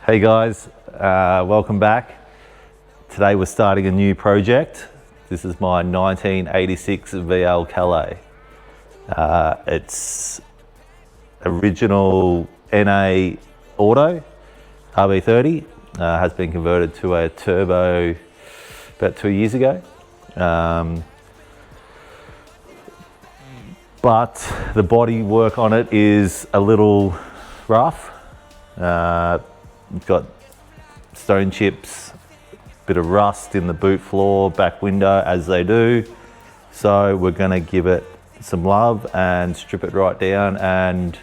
Hey guys, welcome back. Today we're starting a new project. This is my 1986 VL Calais. It's original NA Auto, RB30, has been converted to a turbo about 2 years ago. But the body work on it is a little rough. It's got stone chips, bit of rust in the boot floor, back window, as they do. So we're gonna give it some love and strip it right down and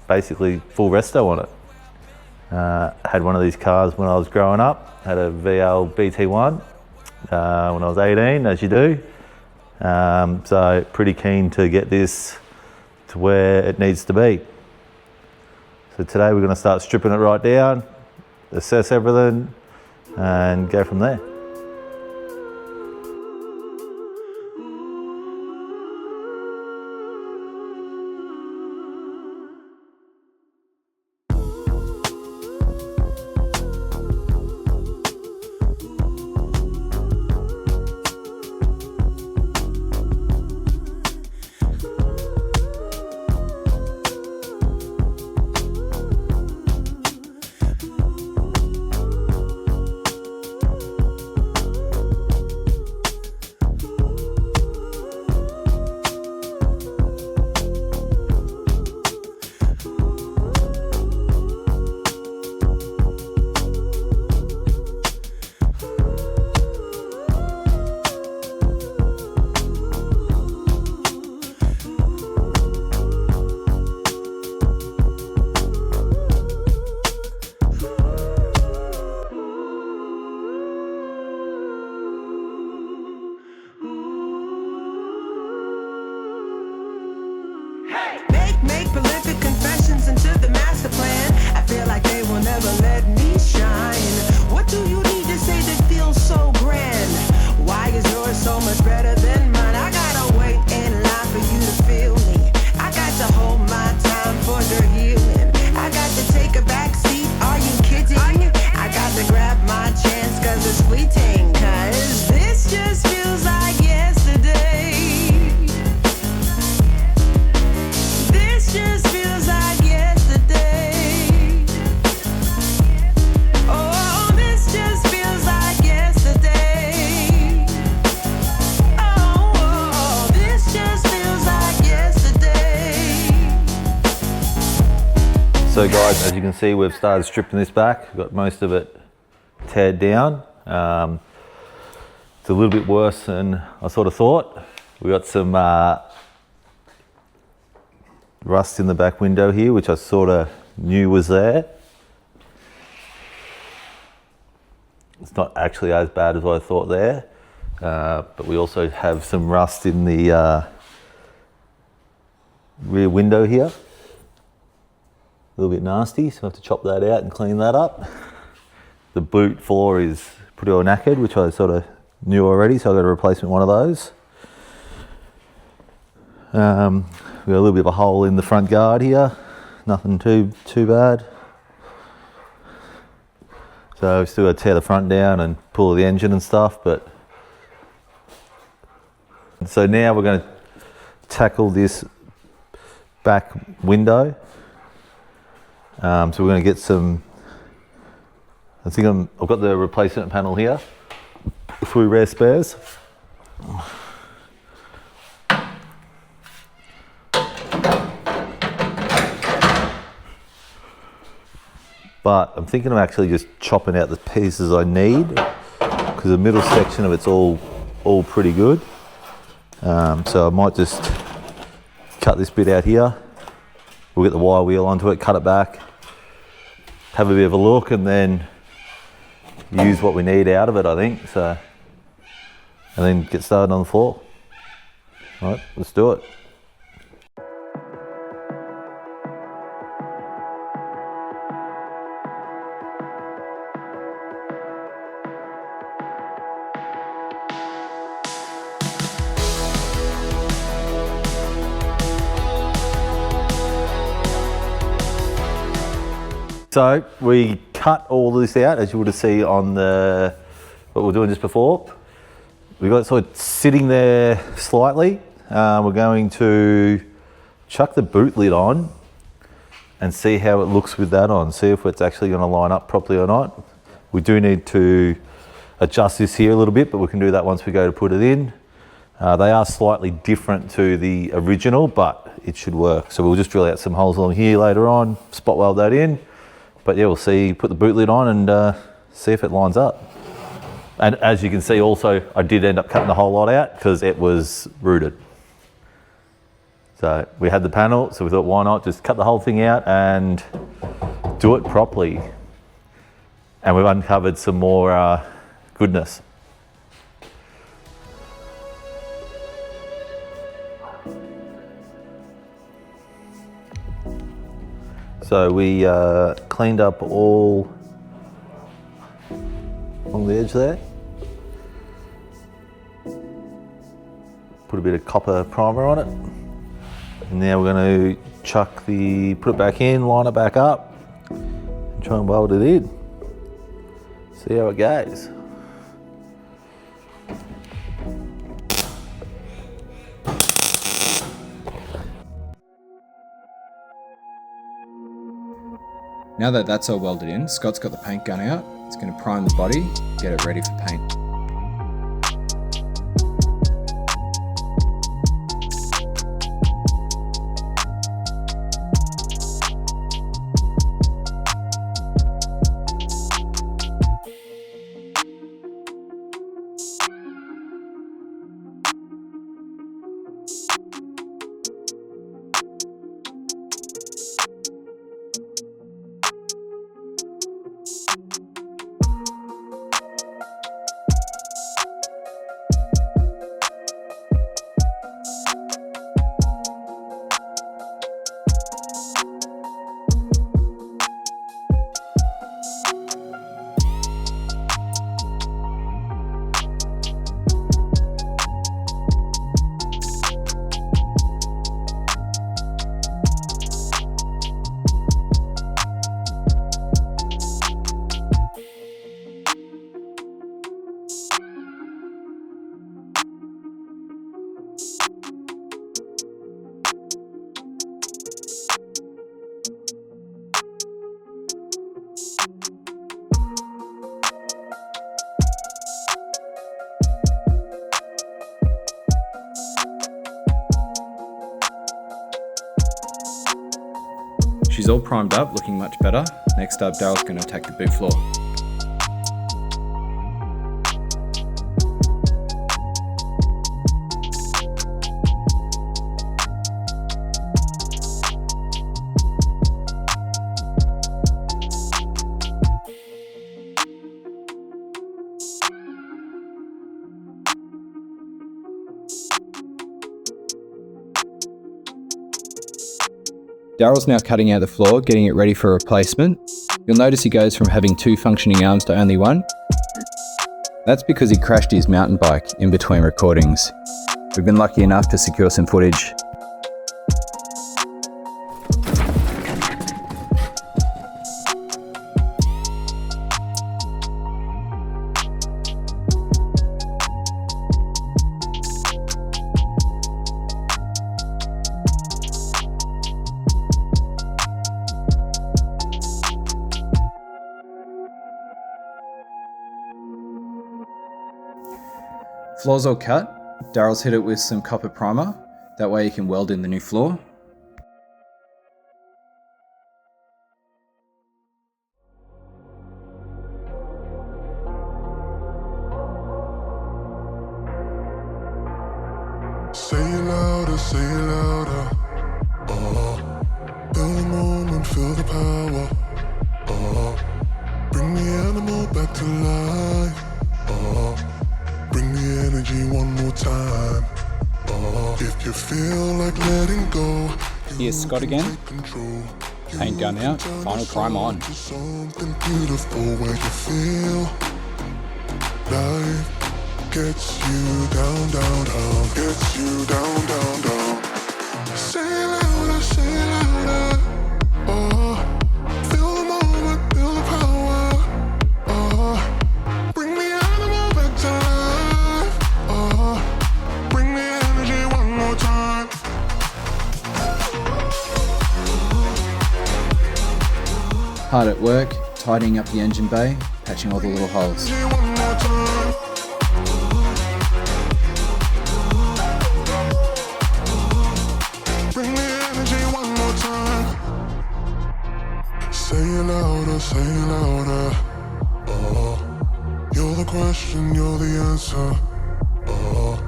basically full resto on it. Had one of these cars when I was growing up, had a VL BT1 when I was 18, as you do. So pretty keen to get this to where it needs to be. So today we're going to start stripping it right down, assess everything and go from there. Make prolific confessions into the master plan. I feel like they will never let me shine. What do you need to say that feels so grand? Why is yours so much better than mine? I gotta wait in line for you to feel me. I got to hold my time for your healing. I got to take a back seat, are you kidding? I got to grab my chance cause it's fleeting. Cause this just feels like yesterday. Just feels like yesterday. Oh, this just feels like yesterday. Oh, this just feels like yesterday. So guys, as you can see, we've started stripping this back. We've got most of it teared down. It's a little bit worse than I sort of thought. We got some rust in the back window here, which I sort of knew was there. It's not actually as bad as I thought there, but we also have some rust in the rear window here. A little bit nasty, so I have to chop that out and clean that up. The boot floor is pretty well knackered, which I sort of knew already, so I got a replacement one of those. We've got a little bit of a hole in the front guard here, nothing too bad. So we've still got to tear the front down and pull the engine and stuff, but so now we're going to tackle this back window. So we're going to get some, I've got the replacement panel here, through rare spares. But I'm thinking of actually just chopping out the pieces I need, because the middle section of it's all pretty good. So I might just cut this bit out here. We'll get the wire wheel onto it, cut it back, have a bit of a look, and then use what we need out of it, I think. So, and then get started on the floor. All right, let's do it. So we cut all this out, as you would have seen on the what we were doing just before. We got it sort of sitting there slightly. We're going to chuck the boot lid on and see how it looks with that on. See if it's actually going to line up properly or not. We do need to adjust this here a little bit, but we can do that once we go to put it in. They are slightly different to the original, but it should work. So we'll just drill out some holes along here later on, spot weld that in. But yeah, we'll see, put the boot lid on and see if it lines up. And as you can see also, I did end up cutting the whole lot out because it was rooted. So we had the panel, so we thought why not just cut the whole thing out and do it properly. And we've uncovered some more goodness. So we cleaned up all along the edge there. Put a bit of copper primer on it. And now we're going to put it back in, line it back up, and try and weld it in. See how it goes. Now that that's all welded in, Scott's got the paint gun out. He's going to prime the body, get it ready for paint. She's all primed up, looking much better. Next up, Daryl's going to attack the boot floor. Daryl's now cutting out the floor, getting it ready for replacement. You'll notice he goes from having 2 functioning arms to only 1. That's because he crashed his mountain bike in between recordings. We've been lucky enough to secure some footage. Floor's all cut. Daryl's hit it with some copper primer. That way you can weld in the new floor. Say it louder, say it louder. Feel the moment, feel the power. Bring the animal back to life. Bring the energy one more time. If you feel like letting go, Here's Scott again. Paint gun out, final prime on. Something beautiful where you feel life gets you down, down, down, gets you down, down, down. Say it louder, say it louder. Feel the moment. Hard at work, tidying up the engine bay, patching all the little holes. One more time. Bring the energy one more time. Say it louder, say it louder. Oh, you're the question, you're the answer. Oh,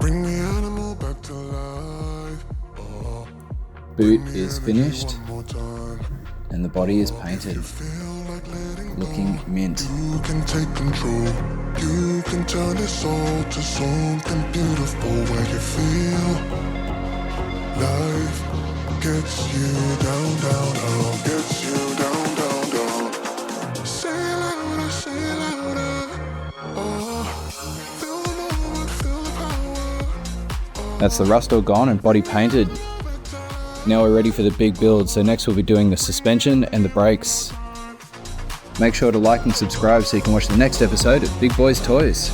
bring the animal back to life. Oh, Boot is finished one more time. and the body is painted, Feel like letting looking mint. you can take control. You can turn this all to something beautiful where you feel life gets you down, down, down, gets you down, down, down. Say it louder, say it louder. Oh, feel the moment, feel the power. That's the rust all gone and body painted. Now we're ready for the big build, so next we'll be doing the suspension and the brakes. Make sure to like and subscribe so you can watch the next episode of Big Boys Toys.